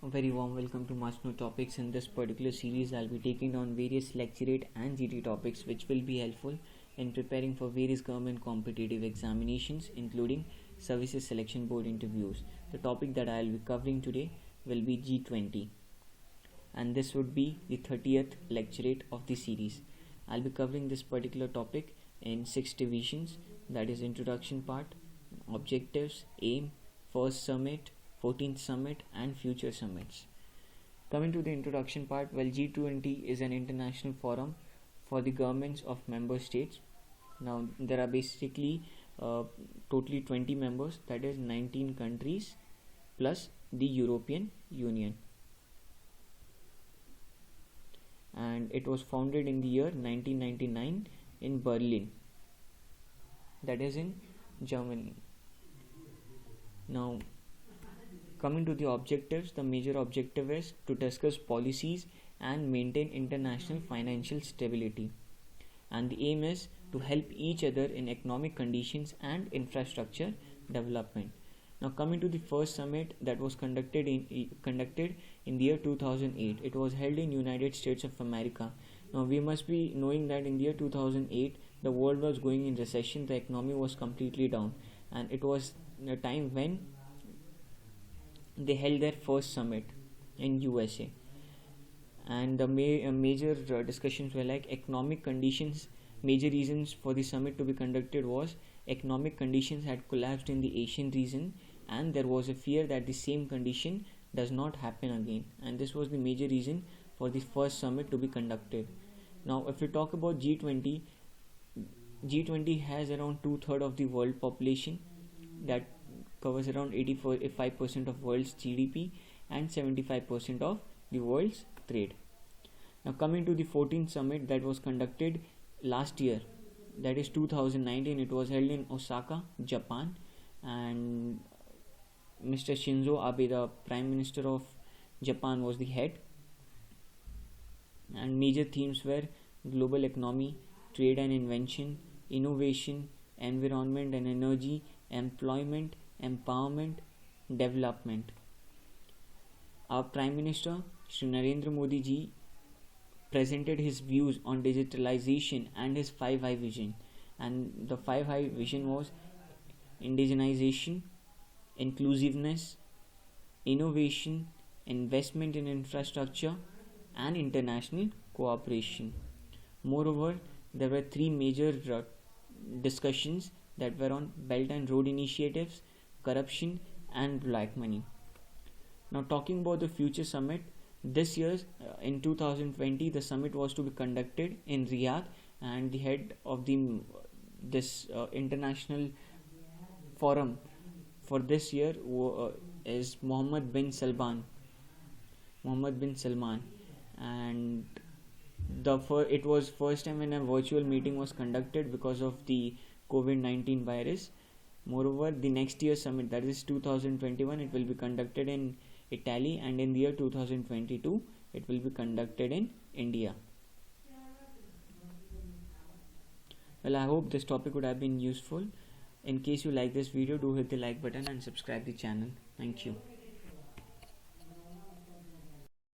A very warm welcome to Must Know Topics. In this particular series, I'll be taking on various lecturate and GT topics which will be helpful in preparing for various government competitive examinations, including Services Selection Board interviews. The topic that I'll be covering today will be G20, and this would be the 30th lecturate of the series. I'll be covering this particular topic in 6 divisions, that is introduction part, objectives, aim, first summit, 14th summit and future summits. Coming to the introduction part, well, G20 is an international forum for the governments of member states. Now there are basically totally 20 members, that is 19 countries plus the European Union, and it was founded in the year 1999 in Berlin, that is in Germany. Now coming to the objectives, the major objective is to discuss policies and maintain international financial stability, and the aim is to help each other in economic conditions and infrastructure development. Now coming to the first summit, that was conducted in the year 2008. It was held in United States of America. Now we must be knowing that in the year 2008 the world was going in recession, the economy was completely down, and it was a time when they held their first summit in USA, and the major discussions were like economic conditions. Major reasons for the summit to be conducted was economic conditions had collapsed in the Asian region, and there was a fear that the same condition does not happen again, and this was the major reason for the first summit to be conducted. Now if we talk about G20, G20 has around 2/3 of the world population, that covers around 85% of world's GDP and 75% of the world's trade. Now coming to the 14th summit, that was conducted last year, that is 2019. It was held in Osaka, Japan, and Mr. Shinzo Abe, the Prime Minister of Japan, was the head, and major themes were global economy, trade and invention, innovation, environment and energy, employment, empowerment, development. Our Prime Minister Shri Narendra Modi ji presented his views on digitalization and his 5I vision, and the 5I vision was indigenization, inclusiveness, innovation, investment in infrastructure and international cooperation. Moreover, there were 3 major discussions that were on Belt and Road initiatives, corruption and black money. Now talking about the future summit, this year in 2020 the summit was to be conducted in Riyadh, and the head of this international forum for this year is Mohammed bin Salman, and it was first time when a virtual meeting was conducted because of the COVID-19 virus. Moreover, the next year's summit, that is 2021, it will be conducted in Italy, and in the year 2022 it will be conducted in India. Well, I hope this topic would have been useful. In case you like this video, do hit the like button and subscribe the channel. Thank you.